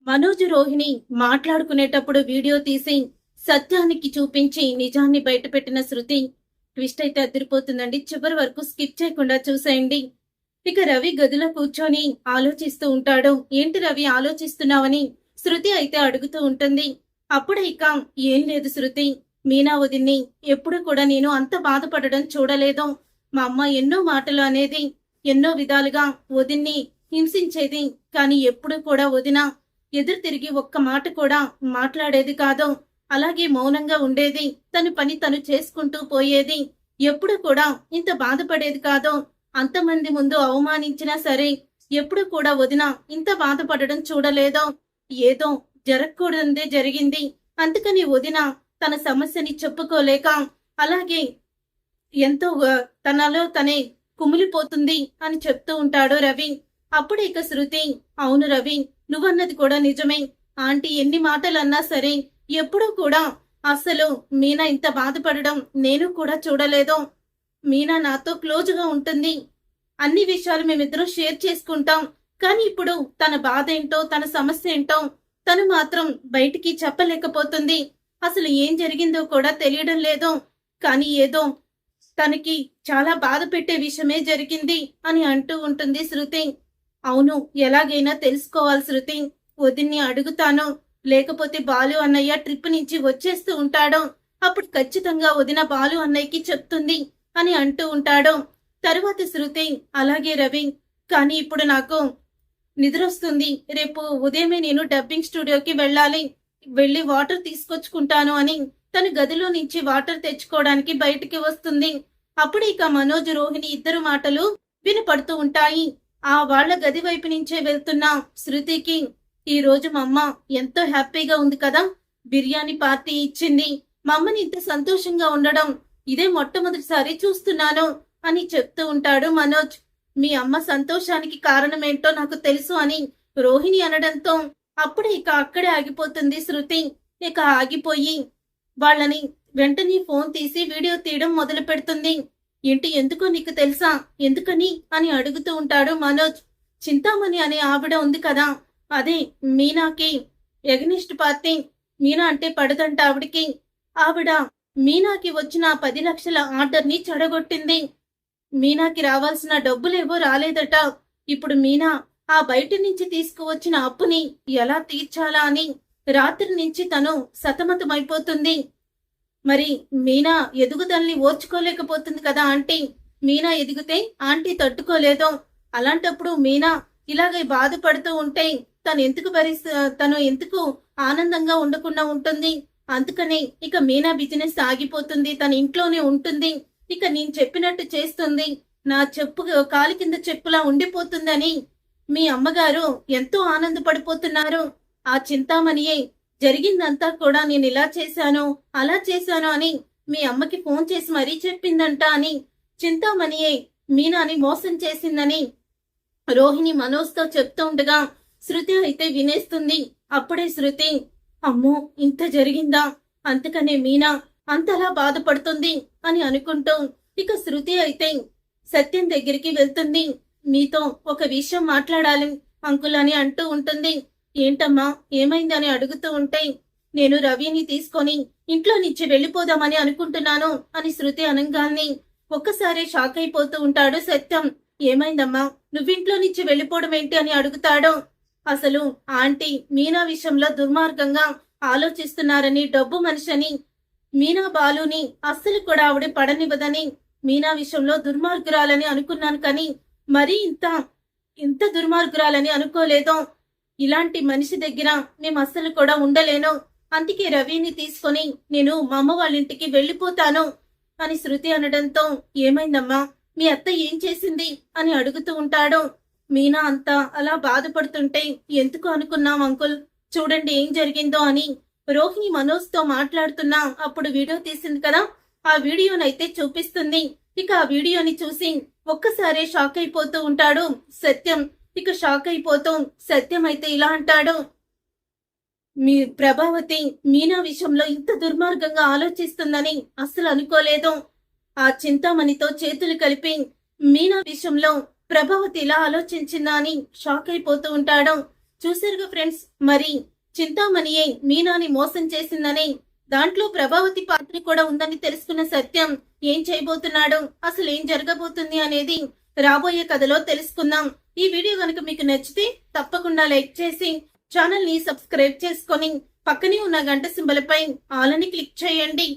Manoj Rohini మాట్లాడుకునేటప్పుడు video తీసి సత్యానికి చూపించి నిజాన్ని బయటపెట్టిన శృతి ట్విస్ట్ అయితే అదిరిపోతుందండి. చివరి వరకు స్కిప్ చేయకుండా చూసేయండి. ఇక రవి గదిలో కూర్చొని ఆలోచిస్తూ ఉంటాడు. ఏంటి రవి ఆలోచిస్తున్నావని శృతి అయితే అడుగుతూ ఉంటుంది. అప్పుడు ఇక ఏం లేదు శృతి, మీనా వదిన్ని ఎప్పుడు కూడా నేను అంత బాధపడడం చూడలేదు. మా అమ్మ ఎన్నో మాటలు అనేది, ఎన్నో విధాలుగా వదిన్ని హింసించేది. కానీ ఎప్పుడు కూడా వదిన ఎదురు తిరిగి ఒక్క మాట కూడా మాట్లాడేది కాదు. అలాగే మౌనంగా ఉండేది. తన పని తను చేసుకుంటూ పోయేది. ఎప్పుడు కూడా ఇంత బాధపడేది కాదు. అంతమంది ముందు అవమానించినా సరే ఎప్పుడు కూడా వదిన ఇంత బాధపడడం చూడలేదో. ఏదో జరగకూడదే జరిగింది. అందుకని వదిన తన సమస్యని చెప్పుకోలేక అలాగే ఎంతో తనలో తనే కుమిలిపోతుంది అని చెప్తూ ఉంటాడు రవి. అప్పుడు ఇక శృతి, అవును రవి, నువ్వన్నది కూడా నిజమే. ఆంటీ ఎన్ని మాటలు అన్నా సరే ఎప్పుడూ కూడా అసలు మీనా ఇంత బాధపడడం నేను కూడా చూడలేదు. మీనా నాతో క్లోజ్గా ఉంటుంది. అన్ని విషయాలు మేమిద్దరం షేర్ చేసుకుంటాం. కానీ ఇప్పుడు తన బాధ ఏంటో, తన సమస్య ఏంటో తను మాత్రం బయటికి చెప్పలేకపోతుంది. అసలు ఏం జరిగిందో కూడా తెలియడం లేదు. కానీ ఏదో తనకి చాలా బాధ పెట్టే విషయమే జరిగింది అని అంటూ ఉంటుంది శృతి. అవును, ఎలాగైనా తెలుసుకోవాలి శృతి. వదిన్ని అడుగుతాను. లేకపోతే బాలు అన్నయ్య ట్రిప్ నుంచి వచ్చేస్తూ ఉంటాడు. అప్పుడు ఖచ్చితంగా వదిన బాలు అన్నయ్యకి చెప్తుంది అని అంటూ ఉంటాడు. తరువాత శృతి, అలాగే రవి, కానీ ఇప్పుడు నాకు నిద్రొస్తుంది. రేపు ఉదయమే నేను డబ్బింగ్ స్టూడియోకి వెళ్ళి వాటర్ తీసుకొచ్చుకుంటాను అని తన గదిలో నుంచి వాటర్ తెచ్చుకోవడానికి బయటికి వస్తుంది. అప్పుడు ఇక మనోజ్ రోహిణి ఇద్దరు మాటలు వినపడుతూ ఉంటాయి. ఆ వాళ్ల గది వైపు నుంచే వెళ్తున్న శృతికి, ఈ రోజు మా అమ్మ ఎంతో హ్యాపీగా ఉంది కదా, బిర్యానీ పార్టీ ఇచ్చింది. మా అమ్మని ఇంత సంతోషంగా ఉండడం ఇదే మొట్టమొదటిసారి చూస్తున్నాను అని చెప్తూ ఉంటాడు మనోజ్. మీ అమ్మ సంతోషానికి కారణమేంటో నాకు తెలుసు అని రోహిణి అనడంతో అప్పుడే ఇక అక్కడే ఆగిపోతుంది శృతి. ఇక ఆగిపోయి వాళ్ళని వెంటనే ఫోన్ తీసి వీడియో తీయడం మొదలు పెడుతుంది. ఏంటి, ఎందుకో నీకు తెలుసా, ఎందుకని అని అడుగుతూ ఉంటాడు మనోజ్. చింతామణి అనే ఆవిడ ఉంది కదా, అదే మీనాకి ఎగనిస్ట్ పార్టీ. మీనా అంటే పడదంట ఆవిడికి. ఆవిడ మీనాకి వచ్చిన 10 లక్షల ఆర్డర్ని చెడగొట్టింది. మీనాకి రావాల్సిన డబ్బులేవో రాలేదట. ఇప్పుడు మీనా ఆ బయట నుంచి తీసుకువచ్చిన అప్పుని ఎలా తీర్చాలా అని రాత్రి నుంచి తను సతమతమైపోతుంది. మరి మీనా ఎదుగుదలని ఓర్చుకోలేకపోతుంది కదా ఆంటీ. మీనా ఎదిగితే ఆంటీ తట్టుకోలేదు. అలాంటప్పుడు మీనా ఇలాగే బాధపడుతూ ఉంటే తను ఎందుకు ఆనందంగా ఉండకుండా ఉంటుంది. అందుకని ఇక మీనా బిజినెస్ ఆగిపోతుంది. తన ఇంట్లోనే ఉంటుంది. ఇక నేను చెప్పినట్టు చేస్తుంది. నా చెప్పు కాలి కింద చెప్పులా ఉండిపోతుందని మీ అమ్మగారు ఎంతో ఆనందపడిపోతున్నారు. ఆ చింతామణియే జరిగిందంతా కూడా నేను ఇలా చేశాను, అలా చేశాను అని మీ అమ్మకి ఫోన్ చేసి మరీ చెప్పిందంట అని, చింతామణియే మీనాని మోసం చేసిందని రోహిణి మనోజ్తో చెప్తూ ఉండగా శృతి అయితే వినేస్తుంది. అప్పుడే శృతి, అమ్మో ఇంత జరిగిందా, అందుకనే మీనా అంతలా బాధపడుతుంది అని అనుకుంటూ ఇక శృతి అయితే సత్యం దగ్గరికి వెళ్తుంది. మీతో ఒక విషయం మాట్లాడాలి అంకుల్ అని అంటూ ఉంటుంది. ఏంటమ్మా, ఏమైంది అని అడుగుతూ ఉంటే, నేను రవిని తీసుకొని ఇంట్లో నుంచి వెళ్ళిపోదామని అనుకుంటున్నాను అని శృతి అనగానే ఒక్కసారి షాక్ అయిపోతూ ఉంటాడు సత్యం. ఏమైందమ్మా, నువ్వింట్లో నుంచి వెళ్ళిపోవడం ఏంటి అని అడుగుతాడు. అసలు ఆంటీ మీనా విషయంలో దుర్మార్గంగా ఆలోచిస్తున్నారని, డబ్బు మనిషిని, మీనా బాలుని అస్సలు కూడా ఆవిడ పడనివ్వదని, మీనా విషయంలో దుర్మార్గురాలని అనుకున్నాను. కానీ మరీ ఇంత దుర్మార్గురాలని అనుకోలేదు. ఇలాంటి మనిషి దగ్గర మేము అస్సలు కూడా ఉండలేను. అందుకే రవిని తీసుకొని నేను మా అమ్మ వాళ్ళ ఇంటికి వెళ్ళిపోతాను అని శృతి అనడంతో, ఏమైందమ్మా, మీ అత్త ఏం చేసింది అని అడుగుతూ ఉంటాడు. మీనా అంతా అలా బాధపడుతుంటే ఎందుకు అనుకున్నాం అంకుల్, చూడండి ఏం జరిగిందో అని రోహిణి మనోజ్తో మాట్లాడుతున్నా అప్పుడు వీడియో తీసింది కదా, ఆ వీడియోనైతే చూపిస్తుంది. ఇక ఆ వీడియోని చూసి ఒక్కసారే షాక్ అయిపోతూ ఉంటాడు సత్యం. ఇక షాక్ అయిపోతూ సత్యం అయితే ఇలా అంటాడు, మీ ప్రభావతి మీనా విషయంలో ఇంత దుర్మార్గంగా ఆలోచిస్తుందని అస్సలు అనుకోలేదు. ఆ చింతామణితో చేతులు కలిపి మీనా విషయంలో ప్రభావతి ఇలా ఆలోచించిందా అని షాక్ అయిపోతూ ఉంటాడు. చూసారుగా ఫ్రెండ్స్, మరి చింతామణియే మీనాని మోసం చేసిందని, దాంట్లో ప్రభావతి పాత్ర కూడా ఉందని తెలుసుకున్న సత్యం ఏం చేయబోతున్నాడు, అసలు ఏం జరగబోతుంది అనేది రాబోయే కథలో తెలుసుకుందాం. ఈ వీడియో కనుక మీకు నచ్చితే తప్పకుండా లైక్ చేసి ఛానల్ ని సబ్స్క్రైబ్ చేసుకొని పక్కనే ఉన్న గంట సింబల్ పై ఆల్ అని క్లిక్ చేయండి.